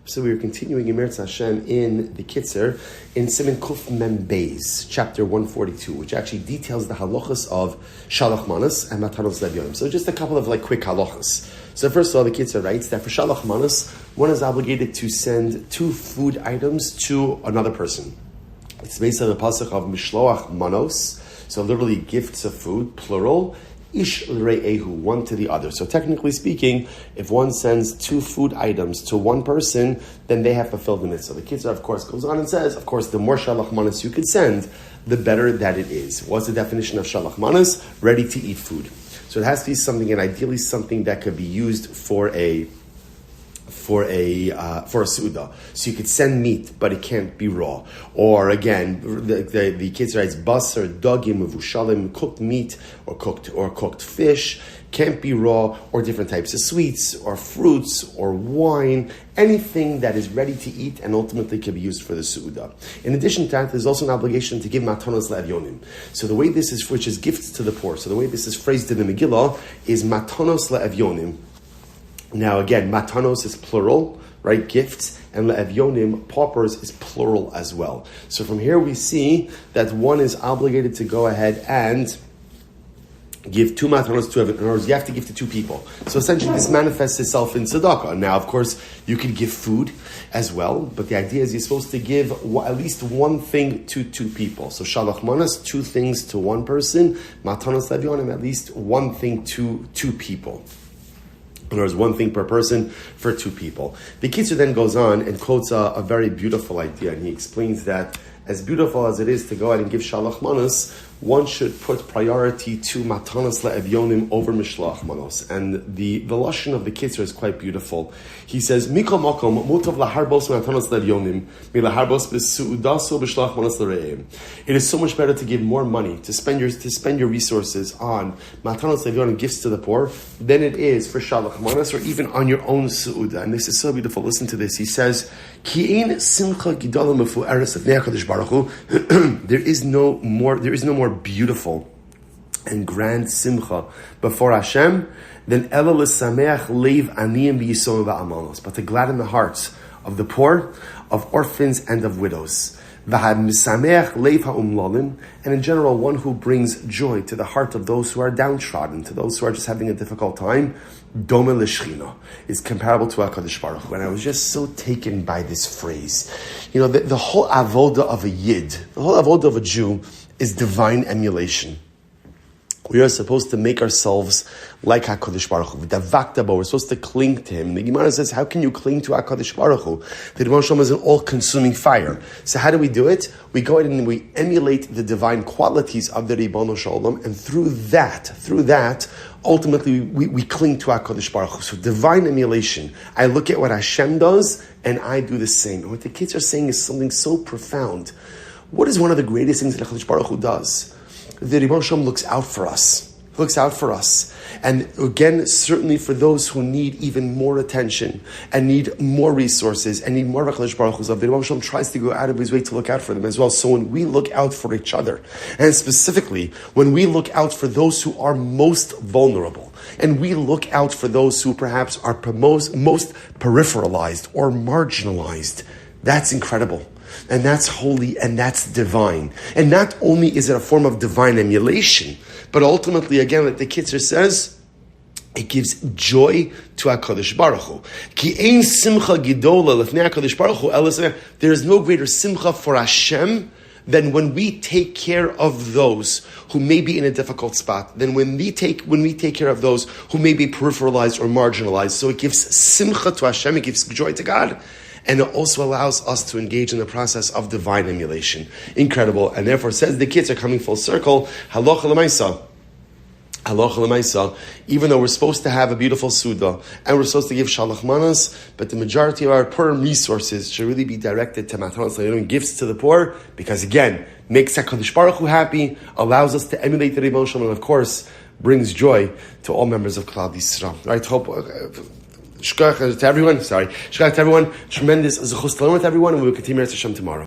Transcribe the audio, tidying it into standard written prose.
So we are continuing in Meretz Hashem in the Kitzur in Siman Kuf Mem Beis, chapter 142, which actually details the halachas of Shalach Manas and Matanos Levyonim. So just a couple of quick halachas. So first of all, the Kitzur writes that for Shalach Manas, one is obligated to send 2 food items to another person. It's based on the pasuk of Mishloach Manos, so literally gifts of food, plural. Ish l're'ehu, one to the other. So technically speaking, if one sends 2 food items to one person, then they have fulfilled the mitzvah. The Kitzur, of course, goes on and says, of course, the more shalach manas you could send, the better that it is. What's the definition of shalach manas? Ready to eat food. So it has to be something, and ideally something that could be used for a su'udah. So you could send meat, but it can't be raw. Or again, the Kitzur writes, basar, dagim, mevushalim, cooked meat, or cooked fish, can't be raw, or different types of sweets, or fruits, or wine, anything that is ready to eat and ultimately can be used for the su'udah. In addition to that, there's also an obligation to give matanos le'avyonim. So the way this is, which is gifts to the poor, so the way this is phrased in the Megillah is matanos le'avyonim. Now again, matanos is plural, right? Gifts, and le'avyonim, paupers, is plural as well. So from here we see that one is obligated to go ahead and give 2 matanos to everyone. In other words, you have to give to 2 people. So essentially this manifests itself in tzedakah. Now, of course, you could give food as well, but the idea is you're supposed to give at least one thing to 2 people. So shalach manas, 2 things to one person, matanos le'avyonim, at least one thing to 2 people. In other words, 1 thing per person for 2 people. The Kitzur then goes on and quotes a very beautiful idea, and he explains that as beautiful as it is to go out and give shalach manas, one should put priority to matanos le'avyonim over mishloach manos. And the lashon of the Kitzur is quite beautiful. He says, Mikol makom mutav laharbos matanos le'avyonim milaharbos b'su'udaso b'shloach manos l're'im. It is so much better to give more money, to spend your resources on matanos le'avyonim, gifts to the poor, than it is for shalach manas or even on your own su'udah. And this is so beautiful. Listen to this. He says, Ki ein simcha gidola mefu'eres lefnei HaKadosh Baruch Hu. There is no more beautiful and grand simcha before Hashem than ela l'sameach leiv aniyim v'yisom v'amalos, but to gladden the hearts of the poor, of orphans, and of widows. V'hamisameach leiv ha'umlalim, and in general, one who brings joy to the heart of those who are downtrodden, to those who are just having a difficult time. Dome l'shchina is comparable to HaKadosh Baruch Hu. And I was just so taken by this phrase. You know, the whole avoda of a Yid, the whole avoda of a Jew is divine emulation. We are supposed to make ourselves like HaKadosh Baruch Hu. We're supposed to cling to Him. The Gemara says, how can you cling to HaKadosh Baruch Hu? The Rebbeinu Shalom is an all-consuming fire. So how do we do it? We go ahead and we emulate the divine qualities of the Rebbeinu Shalom, and through that, ultimately we cling to HaKadosh Baruch Hu. So divine emulation. I look at what Hashem does, and I do the same. And what the kids are saying is something so profound. What is one of the greatest things that HaKadosh Baruch Hu does? The Rebbeinu Shalom looks out for us. He looks out for us. And again, certainly for those who need even more attention and need more resources and need more of HaKadosh Baruch Hu's love, the Rebbeinu Shalom tries to go out of his way to look out for them as well. So when we look out for each other, and specifically when we look out for those who are most vulnerable, and we look out for those who perhaps are most peripheralized or marginalized, that's incredible. And that's holy, and that's divine. And not only is it a form of divine emulation, but ultimately, again, like the Kitzur says, it gives joy to HaKadosh Baruch Hu. Ki ein simcha gidola lefnei HaKadosh Baruch Hu. There is no greater simcha for Hashem than when we take care of those who may be in a difficult spot, than when we take care of those who may be peripheralized or marginalized. So it gives simcha to Hashem, it gives joy to God. And it also allows us to engage in the process of divine emulation. Incredible. And therefore, says the kids are coming full circle. Halacha l'maisa. Halacha l'maisa. Even though we're supposed to have a beautiful suda, and we're supposed to give shalach manas, but the majority of our Purim resources should really be directed to matanos le'avyonim, gifts to the poor, because again, makes HaKadosh Baruch Hu happy, allows us to emulate the Rebbeinu Shalom, and of course, brings joy to all members of Klal Yisrael. Right? Hope. Shkach to everyone. Shkach to everyone. Tremendous zechus to learn with everyone, and we will continue Hashem tomorrow.